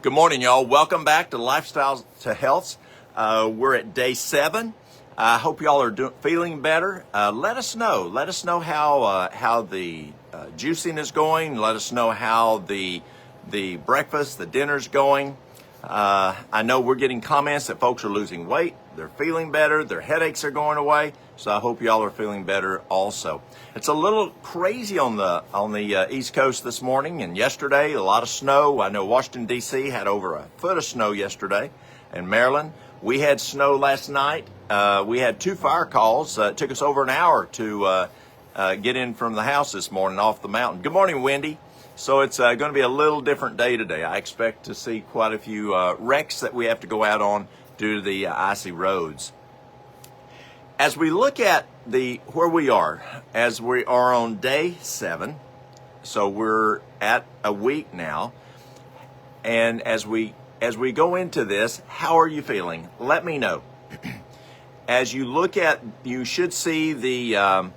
Good morning, y'all. Welcome back to Lifestyles to Health. We're at day 7. I hope y'all are feeling better. Let us know. Let us know how the juicing is going. Let us know how the breakfast, the dinner's going. I know we're getting comments that folks are losing weight. They're feeling better. Their headaches are going away. So I hope y'all are feeling better also. It's a little crazy on the East Coast this morning and yesterday. A lot of snow. I know Washington, D.C. had over a foot of snow yesterday. In Maryland, we had snow last night. We had 2 fire calls. It took us over an hour to get in from the house this morning off the mountain. Good morning, Wendy. So it's going to be a little different day today. I expect to see quite a few wrecks that we have to go out on due to the icy roads. As we look at where we are, as we are on day 7, so we're at a week now, and as we go into this, how are you feeling? Let me know. As you look at, you should see the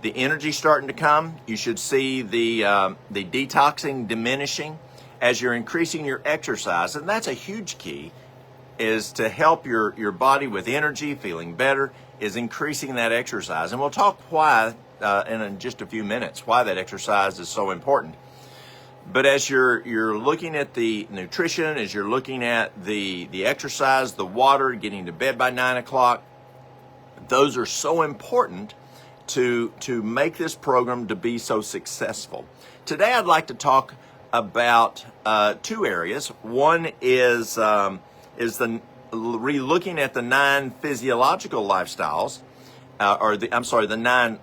energy starting to come. You should see the detoxing diminishing as you're increasing your exercise, and that's a huge key, is to help your body with energy, feeling better, is increasing that exercise. And we'll talk why in just a few minutes, why that exercise is so important. But as you're looking at the nutrition, as you're looking at the exercise, the water, getting to bed by 9 o'clock, those are so important to make this program to be so successful. Today I'd like to talk about 2 areas. One is looking at the 9 physiological lifestyles, the 9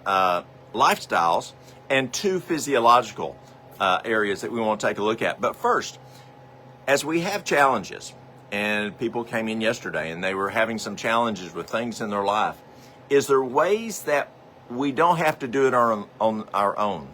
lifestyles, and 2 physiological areas that we want to take a look at. But first, as we have challenges, and people came in yesterday and they were having some challenges with things in their life, is there ways that we don't have to do it on our own?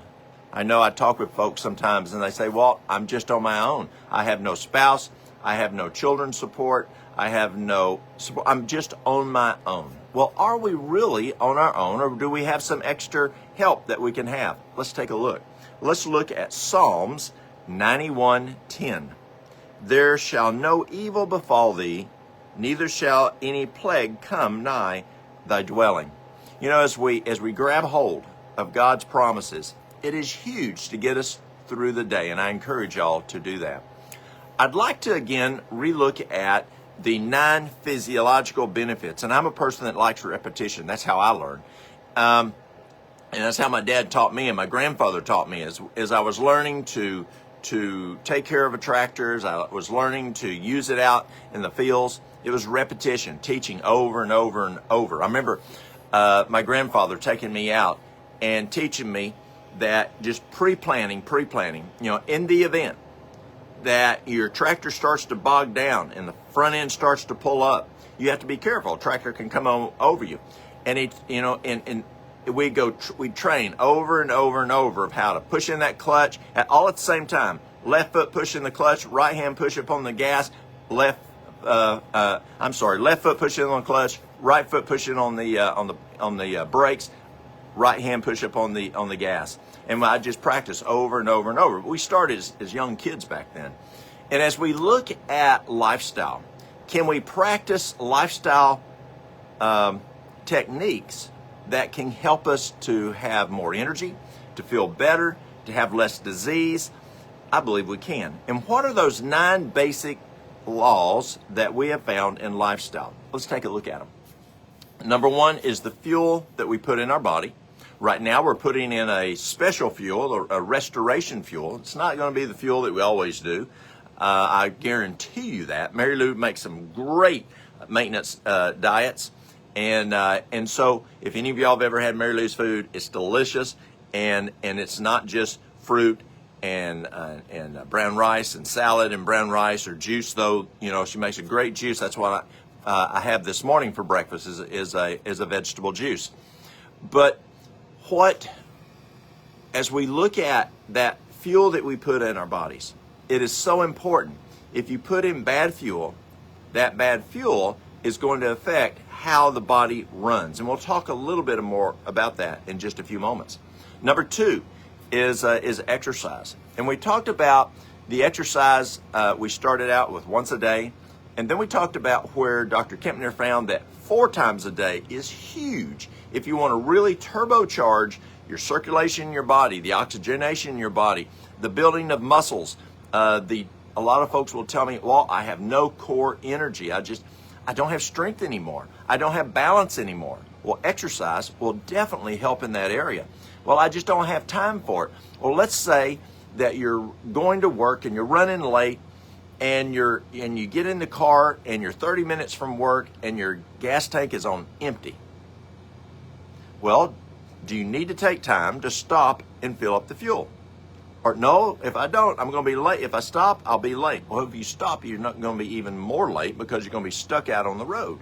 I know I talk with folks sometimes and they say, well, I'm just on my own. I have no spouse. I have no children's support. I have no support. I'm just on my own. Well, are we really on our own, or do we have some extra help that we can have? Let's take a look. Let's look at Psalms 91:10. There shall no evil befall thee, neither shall any plague come nigh thy dwelling. You know, as we grab hold of God's promises, it is huge to get us through the day, and I encourage y'all to do that. I'd like to again relook at the 9 physiological benefits, and I'm a person that likes repetition. That's how I learn, and that's how my dad taught me, and my grandfather taught me. As I was learning to take care of a tractor, as I was learning to use it out in the fields, it was repetition, teaching over and over and over. I remember my grandfather taking me out and teaching me that just pre-planning, in the event that your tractor starts to bog down and the front end starts to pull up, you have to be careful. A tractor can come over you. And we train over and over and over of how to push in that clutch all at the same time. Left foot pushing the clutch, right hand push up on the gas, left foot pushing on the clutch, right foot pushing on the brakes, right hand push up on the gas. And I just practice over and over and over. We started as young kids back then. And as we look at lifestyle, can we practice lifestyle techniques that can help us to have more energy, to feel better, to have less disease? I believe we can. And what are those 9 basic laws that we have found in lifestyle? Let's take a look at them. Number 1 is the fuel that we put in our body. Right now we're putting in a special fuel, or a restoration fuel. It's not going to be the fuel that we always do. I guarantee you that. Mary Lou makes some great maintenance diets. And so if any of y'all have ever had Mary Lou's food, it's delicious, and it's not just fruit and brown rice and salad and brown rice or juice, though. You know, she makes a great juice. That's what I have this morning for breakfast is a vegetable juice. But as we look at that fuel that we put in our bodies, it is so important. If you put in bad fuel, that bad fuel is going to affect how the body runs. And we'll talk a little bit more about that in just a few moments. Number 2 is exercise. And we talked about The exercise, we started out with once a day, and then we talked about where Dr. Kempner found that 4 times a day is huge. If you want to really turbocharge your circulation in your body, the oxygenation in your body, the building of muscles, a lot of folks will tell me, well, I have no core energy. I don't have strength anymore. I don't have balance anymore. Well, exercise will definitely help in that area. Well, I just don't have time for it. Well, let's say that you're going to work and you're running late, and you get in the car and you're 30 minutes from work and your gas tank is on empty. Well, do you need to take time to stop and fill up the fuel? Or no, if I don't, I'm going to be late. If I stop, I'll be late. Well, if you stop, you're not going to be even more late because you're going to be stuck out on the road.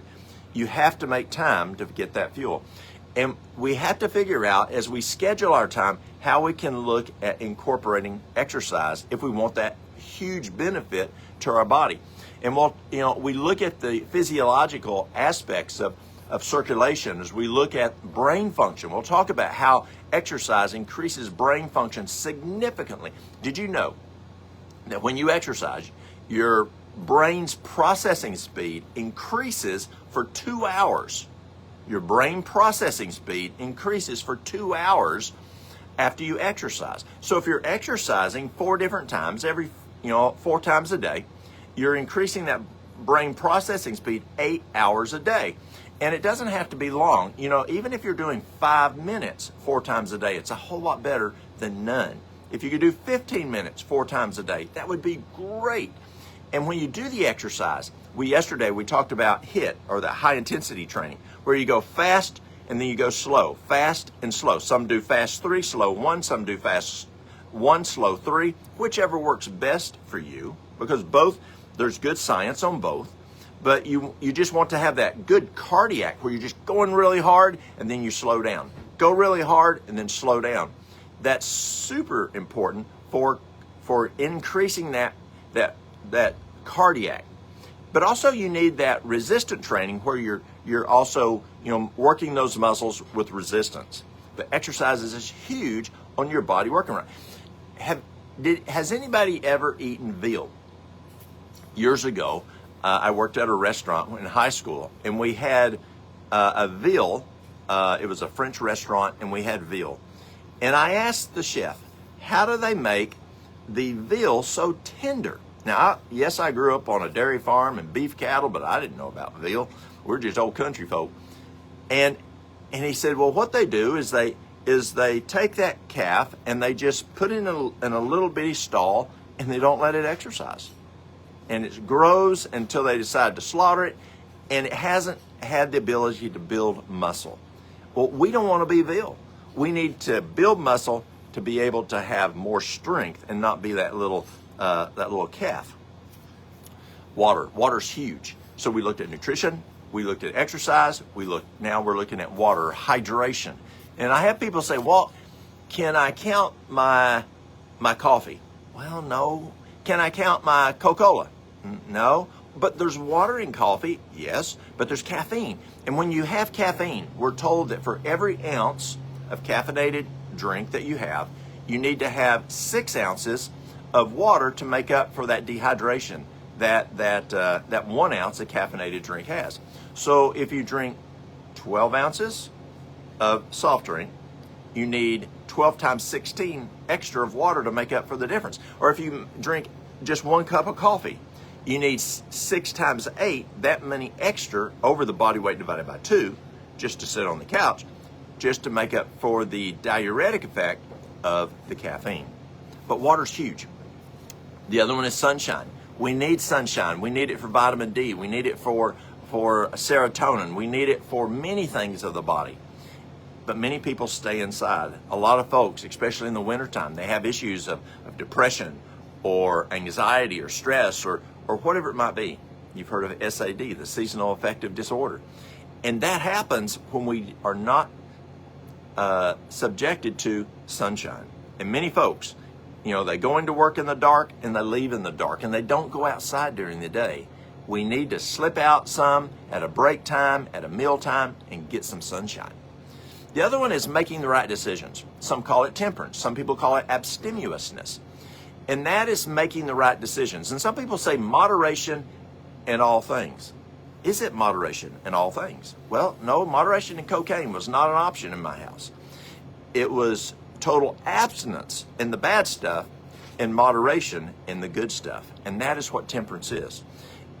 You have to make time to get that fuel. And we have to figure out, as we schedule our time, how we can look at incorporating exercise if we want that huge benefit to our body. And we look at the physiological aspects of circulation as we look at brain function. We'll talk about how exercise increases brain function significantly. Did you know that when you exercise, your brain's processing speed increases for 2 hours? Your brain processing speed increases for 2 hours after you exercise. So if you're exercising 4 different times, 4 times a day, you're increasing that brain processing speed 8 hours a day. And it doesn't have to be long. Even if you're doing 5 minutes 4 times a day, it's a whole lot better than none. If you could do 15 minutes 4 times a day, that would be great. And when you do the exercise, yesterday we talked about HIIT, or the high intensity training, where you go fast and then you go slow, fast and slow. Some do fast 3, slow 1, some do fast 1, slow 3, whichever works best for you, because there's good science on both. But you just want to have that good cardiac where you're just going really hard and then you slow down. Go really hard and then slow down. That's super important for increasing that cardiac. But also you need that resistant training where you're also working those muscles with resistance. The exercises is huge on your body working right. Has anybody ever eaten veal? Years ago, I worked at a restaurant in high school, and we had a veal. It was a French restaurant, and we had veal. And I asked the chef, how do they make the veal so tender? Now, yes, I grew up on a dairy farm and beef cattle, but I didn't know about veal. We're just old country folk. And he said, well, what they do is they take that calf and they just put it in a little bitty stall, and they don't let it exercise. And it grows until they decide to slaughter it, and it hasn't had the ability to build muscle. Well, we don't want to be veal. We need to build muscle to be able to have more strength and not be that little calf. Water's huge. So we looked at nutrition, we looked at exercise, now we're looking at water, hydration. And I have people say, well, can I count my coffee? Well, no. Can I count my Coca-Cola? No. But there's water in coffee, yes, but there's caffeine. And when you have caffeine, we're told that for every ounce of caffeinated drink that you have, you need to have 6 ounces of water to make up for that dehydration that 1 ounce of caffeinated drink has. So if you drink 12 ounces of soft drink, you need 12 times 16 extra of water to make up for the difference. Or if you drink just 1 cup of coffee, you need 6 times 8, that many extra over the body weight divided by 2, just to sit on the couch, just to make up for the diuretic effect of the caffeine. But water's huge. The other one is sunshine. We need sunshine. We need it for vitamin D. We need it for serotonin. We need it for many things of the body. But many people stay inside. A lot of folks, especially in the wintertime, they have issues of depression or anxiety or stress or whatever it might be. You've heard of SAD, the seasonal affective disorder. And that happens when we are not subjected to sunshine. And many folks, they go into work in the dark and they leave in the dark, and they don't go outside during the day. We need to slip out some at a break time, at a meal time, and get some sunshine. The other one is making the right decisions. Some call it temperance. Some people call it abstemiousness. And that is making the right decisions. And some people say moderation in all things. Is it moderation in all things? Well, no, moderation in cocaine was not an option in my house. It was total abstinence in the bad stuff and moderation in the good stuff. And that is what temperance is.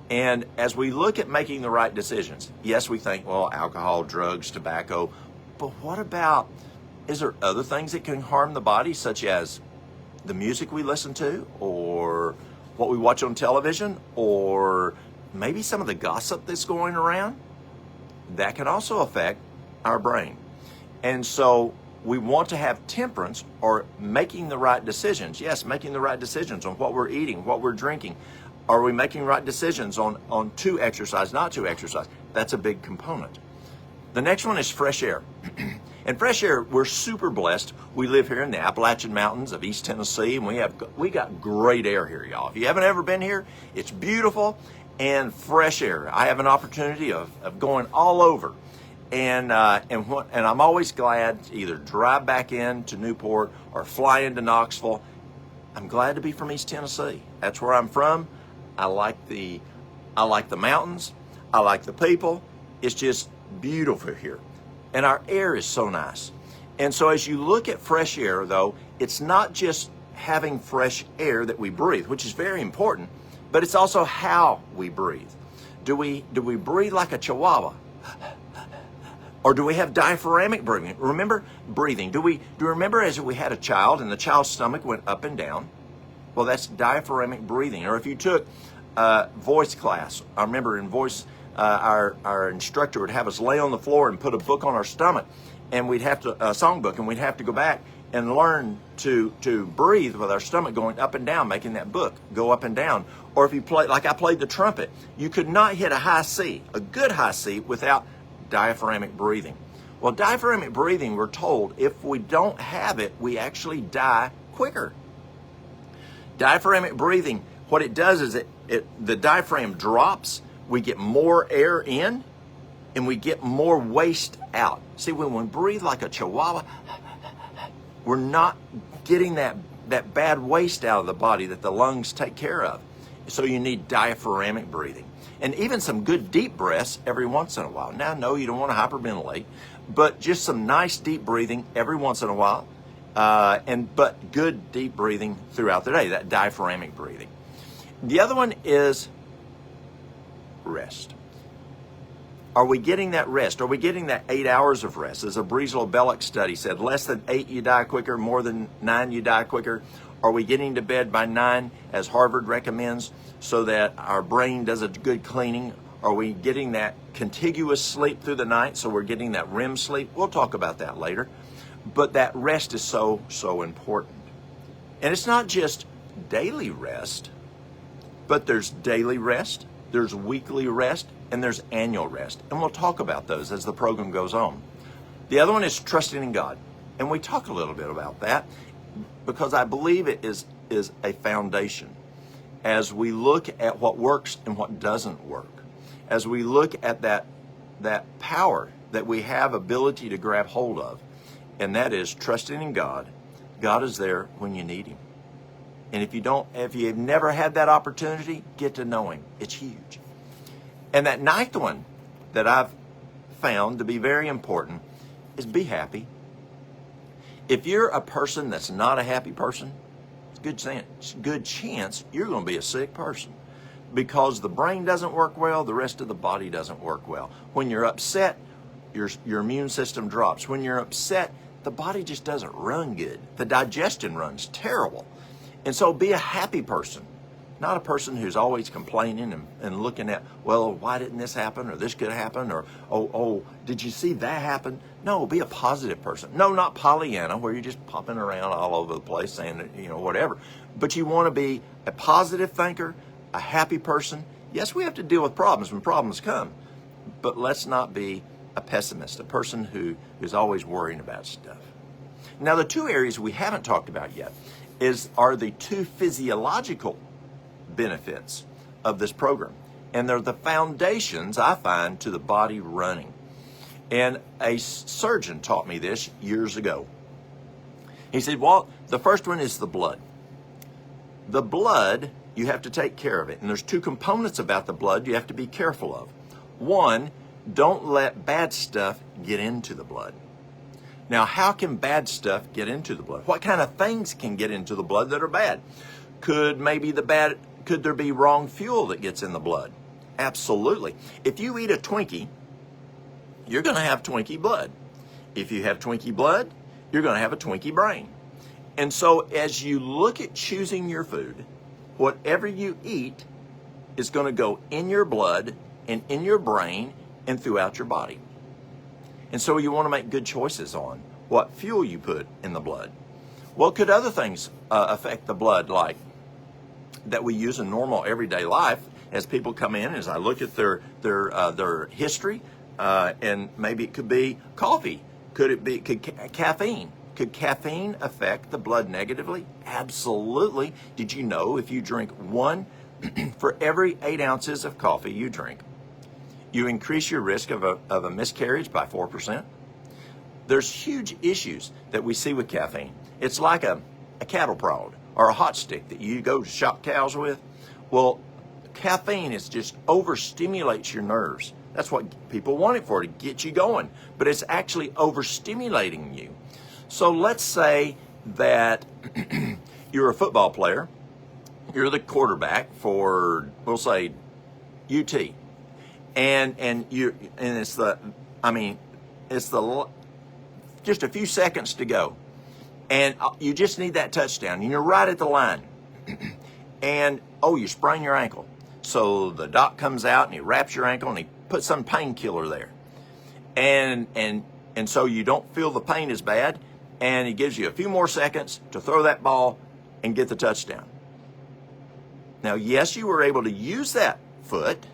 And as we look at making the right decisions, yes, we think, well, alcohol, drugs, tobacco, but what about, is there other things that can harm the body, such as the music we listen to, or what we watch on television, or maybe some of the gossip that's going around? That can also affect our brain. And so we want to have temperance, or making the right decisions. Yes, making the right decisions on what we're eating, what we're drinking. Are we making right decisions on to exercise, not to exercise? That's a big component. The next one is fresh air. And fresh air, we're super blessed. We live here in the Appalachian Mountains of East Tennessee, and we got great air here, y'all. If you haven't ever been here, it's beautiful and fresh air. I have an opportunity of going all over. And I'm always glad to either drive back into Newport or fly into Knoxville. I'm glad to be from East Tennessee. That's where I'm from. I like the mountains. I like the people. It's just beautiful here. And our air is so nice. And so as you look at fresh air, though, it's not just having fresh air that we breathe, which is very important, but it's also how we breathe. Do we breathe like a chihuahua? Or do we have diaphragmatic breathing? Remember breathing. Do you remember as we had a child and the child's stomach went up and down? Well, that's diaphragmatic breathing. Or if you took voice class, I remember in voice, our instructor would have us lay on the floor and put a book on our stomach, and we'd have to, a songbook, and we'd have to go back and learn to breathe with our stomach going up and down, making that book go up and down. Or if you play, like I played the trumpet, you could not hit a high C, a good high C, without diaphragmatic breathing. Well, diaphragmatic breathing, we're told, if we don't have it, we actually die quicker. Diaphragmatic breathing, what it does is the diaphragm drops, we get more air in, and we get more waste out. See, when we breathe like a chihuahua, we're not getting that bad waste out of the body that the lungs take care of. So you need diaphragmatic breathing. And even some good deep breaths every once in a while. Now, no, you don't want to hyperventilate, but just some nice deep breathing every once in a while. But good deep breathing throughout the day, that diaphragmatic breathing. The other one is rest. Are we getting that rest? Are we getting that 8 hours of rest? As a Breslov-Belloc study said, less than 8 you die quicker, more than 9 you die quicker. Are we getting to bed by 9, as Harvard recommends, so that our brain does a good cleaning? Are we getting that contiguous sleep through the night, so we're getting that REM sleep? We'll talk about that later. But that rest is so, so important. And it's not just daily rest, but there's daily rest, there's weekly rest, and there's annual rest. And we'll talk about those as the program goes on. The other one is trusting in God. And we talk a little bit about that because I believe it is a foundation. As we look at what works and what doesn't work, as we look at that power that we have ability to grab hold of, and that is trusting in God. God is there when you need Him. And if you've never had that opportunity, get to know Him. It's huge. And that ninth one that I've found to be very important is be happy. If you're a person that's not a happy person, it's a good chance you're going to be a sick person, because the brain doesn't work well, the rest of the body doesn't work well. When you're upset, your immune system drops. When you're upset, the body just doesn't run good. The digestion runs terrible. And so be a happy person, not a person who's always complaining and looking at, well, why didn't this happen, or this could happen, or, oh, did you see that happen? No, be a positive person. No, not Pollyanna, where you're just popping around all over the place saying, whatever. But you want to be a positive thinker, a happy person. Yes, we have to deal with problems when problems come, but let's not be a pessimist, a person who is always worrying about stuff. Now, the two areas we haven't talked about yet are the two physiological benefits of this program. And they're the foundations, I find, to the body running. And a surgeon taught me this years ago. He said, Walt, the first one is the blood. The blood, you have to take care of it. And there's two components about the blood you have to be careful of. One, don't let bad stuff get into the blood. Now, how can bad stuff get into the blood? What kind of things can get into the blood that are bad? Could there be wrong fuel that gets in the blood? Absolutely. If you eat a Twinkie, you're going to have Twinkie blood. If you have Twinkie blood, you're going to have a Twinkie brain. And so as you look at choosing your food, whatever you eat is going to go in your blood and in your brain and throughout your body. And so you want to make good choices on what fuel you put in the blood. Well, could other things affect the blood, like that we use in normal everyday life as people come in, as I look at their history, and maybe it could be coffee. Could caffeine? Could caffeine affect the blood negatively? Absolutely. Did you know if you drink one for every 8 ounces of coffee you drink, you increase your risk of a miscarriage by 4%? There's huge issues that we see with caffeine. It's like a cattle prod or a hot stick that you go to shock cows with. Well, caffeine is just overstimulates your nerves. That's what people want it for, to get you going. But it's actually overstimulating you. So let's say that you're a football player. You're the quarterback for, we'll say, UT. And it's just a few seconds to go. And you just need that touchdown. And you're right at the line. And, you sprain your ankle. So the doc comes out and he wraps your ankle and he puts some painkiller there. And so you don't feel the pain as bad. And he gives you a few more seconds to throw that ball and get the touchdown. Now, yes, you were able to use that foot,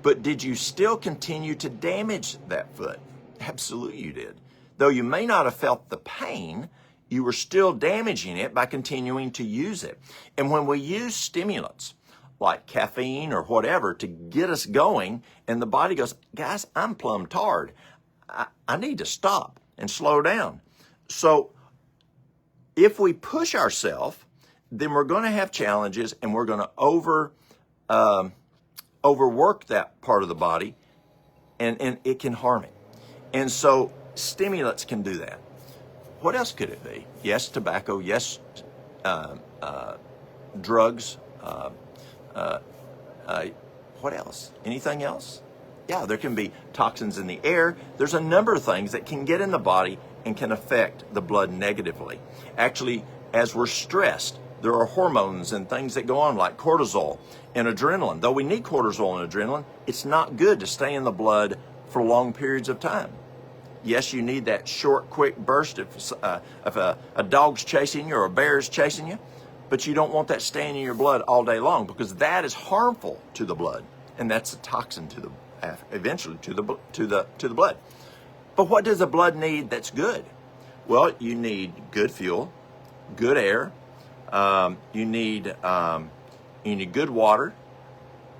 but did you still continue to damage that foot? Absolutely you did. Though you may not have felt the pain, you were still damaging it by continuing to use it. And when we use stimulants like caffeine or whatever to get us going, and the body goes, guys, I'm plumb tired. I need to stop and slow down. So if we push ourselves, then we're going to have challenges, and we're going to overwork that part of the body, and it can harm it. And so stimulants can do that. What else could it be? Yes, tobacco. Yes, drugs. What else? Anything else? Yeah, there can be toxins in the air. There's a number of things that can get in the body and can affect the blood negatively. Actually, as we're stressed, there are hormones and things that go on like cortisol and adrenaline. Though we need cortisol and adrenaline, it's not good to stay in the blood for long periods of time. Yes, you need that short, quick burst if a dog's chasing you or a bear's chasing you, but you don't want that staying in your blood all day long, because that is harmful to the blood, and that's a toxin eventually to the blood. But what does the blood need that's good? Well, you need good fuel, good air. You need good water.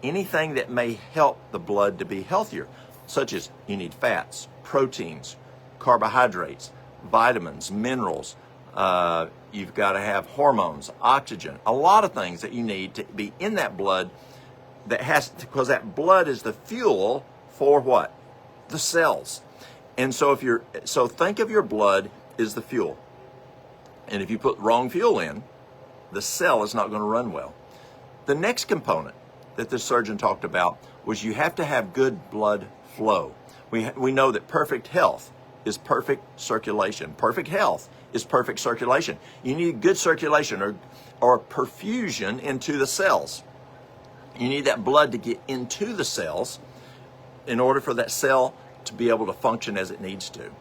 Anything that may help the blood to be healthier, such as you need fats, proteins, carbohydrates, vitamins, minerals. You've got to have hormones, oxygen, a lot of things that you need to be in that blood because that blood is the fuel for what? The cells. And so think of your blood as the fuel. And if you put wrong fuel in, the cell is not going to run well. The next component that the surgeon talked about was you have to have good blood flow. We know that perfect health is perfect circulation. Perfect health is perfect circulation. You need good circulation or perfusion into the cells. You need that blood to get into the cells in order for that cell to be able to function as it needs to,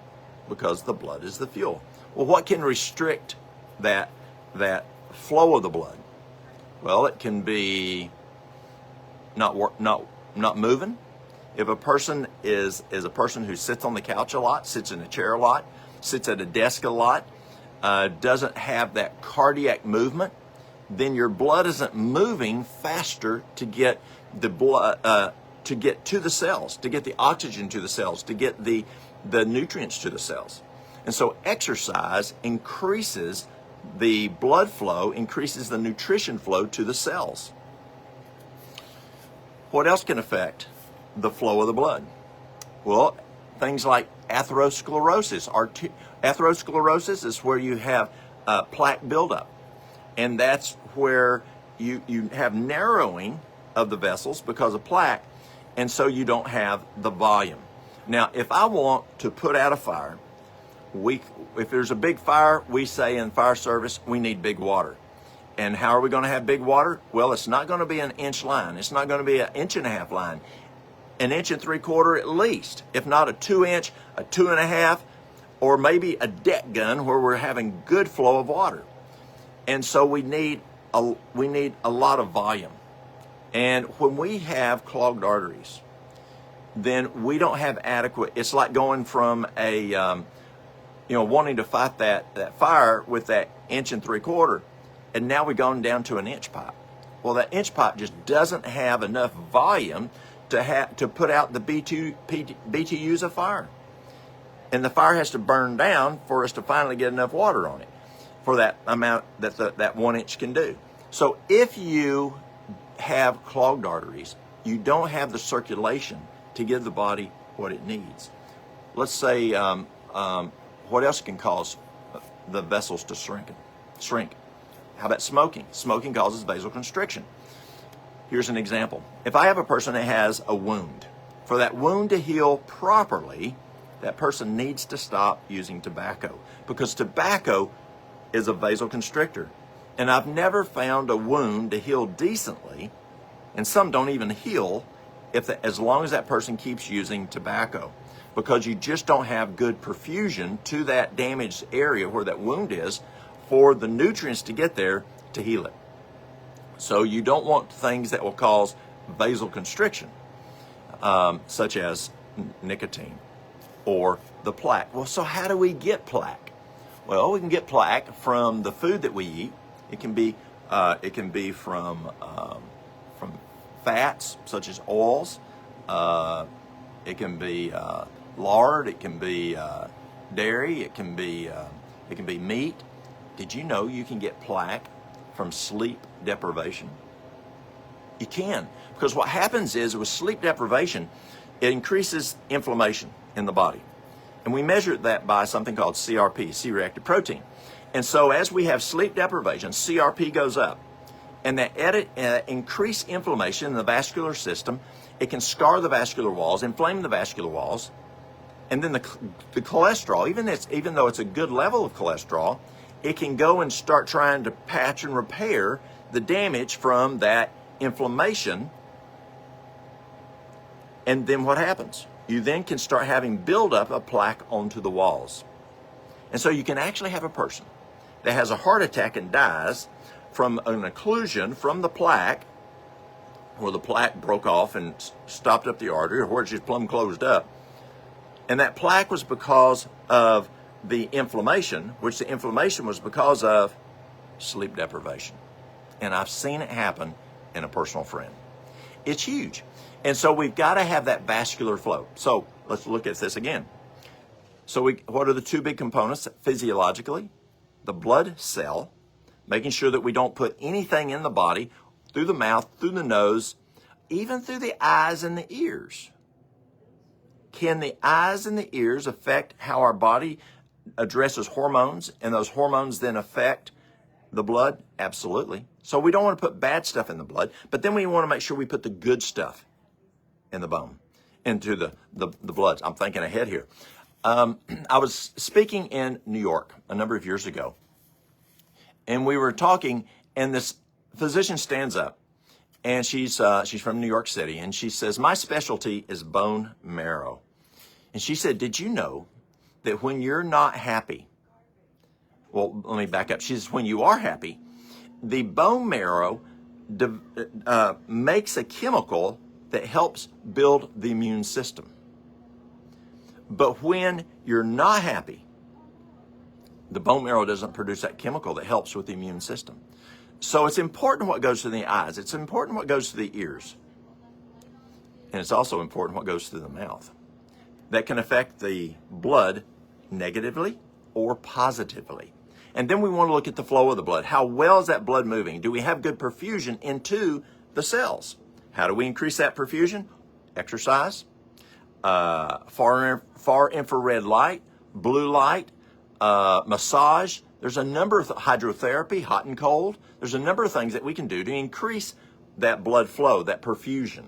because the blood is the fuel. Well, what can restrict that flow of the blood? Well, it can be not moving. If a person is a person who sits on the couch a lot, sits in a chair a lot, sits at a desk a lot, doesn't have that cardiac movement, then your blood isn't moving faster to get the blood to get to the cells, to get the oxygen to the cells, to get the nutrients to the cells. And so exercise increases the blood flow increases the nutrition flow to the cells. What else can affect the flow of the blood? Well, things like atherosclerosis. Atherosclerosis is where you have plaque buildup, and that's where you have narrowing of the vessels because of plaque, and so you don't have the volume. Now, if I want to put out a fire, if there's a big fire, we say in fire service, we need big water. And how are we going to have big water? Well, it's not going to be an inch line. It's not going to be an 1.5 inch line. 1 3/4 at least, if not a 2 inch, a 2.5, or maybe a deck gun where we're having good flow of water. And so we need a lot of volume. And when we have clogged arteries, then we don't have adequate. It's like going from wanting to fight that fire with that 1 3/4, and now we've gone down to an inch pipe. Well, that inch pipe just doesn't have enough volume to put out the BTUs of fire. And the fire has to burn down for us to finally get enough water on it for that amount that 1 inch can do. So if you have clogged arteries, you don't have the circulation to give the body what it needs. Let's say, what else can cause the vessels to shrink? How about smoking? Smoking causes vasoconstriction. Here's an example. If I have a person that has a wound, for that wound to heal properly, that person needs to stop using tobacco, because tobacco is a vasoconstrictor. And I've never found a wound to heal decently, and some don't even heal as long as that person keeps using tobacco, because you just don't have good perfusion to that damaged area where that wound is for the nutrients to get there to heal it. So you don't want things that will cause vasoconstriction, such as nicotine or the plaque. Well, so how do we get plaque? Well, we can get plaque from the food that we eat. It can be from fats such as oils. It can be lard. It can be dairy. It can be meat. Did you know you can get plaque from sleep deprivation? You can, because what happens is with sleep deprivation, it increases inflammation in the body. And we measure that by something called CRP, C-reactive protein. And so as we have sleep deprivation, CRP goes up. And that increased inflammation in the vascular system, it can scar the vascular walls, inflame the vascular walls. And then the cholesterol, even though it's a good level of cholesterol, it can go and start trying to patch and repair the damage from that inflammation. And then what happens? You then can start having buildup of plaque onto the walls. And so you can actually have a person that has a heart attack and dies from an occlusion from the plaque, where the plaque broke off and stopped up the artery, or where it's just plumb closed up. And that plaque was because of the inflammation, which the inflammation was because of sleep deprivation. And I've seen it happen in a personal friend. It's huge. And so we've got to have that vascular flow. So let's look at this again. So what are the two big components physiologically? The blood cell, making sure that we don't put anything in the body, through the mouth, through the nose, even through the eyes and the ears. Can the eyes and the ears affect how our body addresses hormones, and those hormones then affect the blood? Absolutely. So we don't want to put bad stuff in the blood, but then we want to make sure we put the good stuff in the bone, into the blood. I'm thinking ahead here. I was speaking in New York a number of years ago, and we were talking, and this physician stands up, and she's from New York City, and she says, my specialty is bone marrow. And she said, did you know that when you're not happy, well, let me back up. She says, when you are happy, the bone marrow makes a chemical that helps build the immune system. But when you're not happy, the bone marrow doesn't produce that chemical that helps with the immune system. So it's important what goes to the eyes. It's important what goes to the ears. And it's also important what goes through the mouth. That can affect the blood negatively or positively. And then we want to look at the flow of the blood. How well is that blood moving? Do we have good perfusion into the cells? How do we increase that perfusion? Exercise, far infrared light, blue light, massage. There's a number of hydrotherapy, hot and cold. There's a number of things that we can do to increase that blood flow, that perfusion.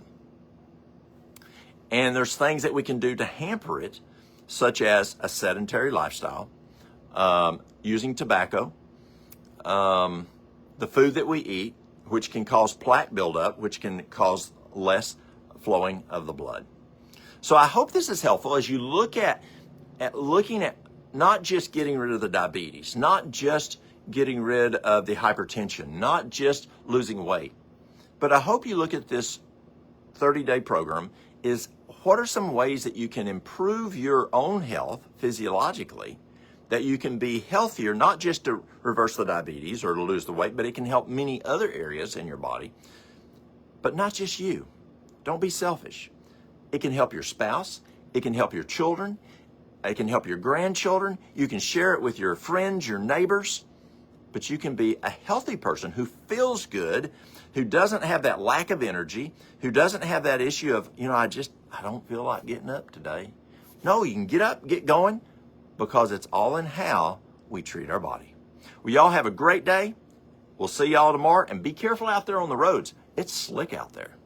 And there's things that we can do to hamper it, such as a sedentary lifestyle, using tobacco, the food that we eat, which can cause plaque buildup, which can cause less flowing of the blood. So I hope this is helpful as you look at looking at not just getting rid of the diabetes, not just getting rid of the hypertension, not just losing weight, but I hope you look at this 30-day program is what are some ways that you can improve your own health physiologically, that you can be healthier, not just to reverse the diabetes or to lose the weight, but it can help many other areas in your body, but not just you. Don't be selfish. It can help your spouse. It can help your children. It can help your grandchildren. You can share it with your friends, your neighbors, but you can be a healthy person who feels good, who doesn't have that lack of energy, who doesn't have that issue of, I don't feel like getting up today. No, you can get up, get going, because it's all in how we treat our body. Well, y'all have a great day. We'll see y'all tomorrow, and be careful out there on the roads. It's slick out there.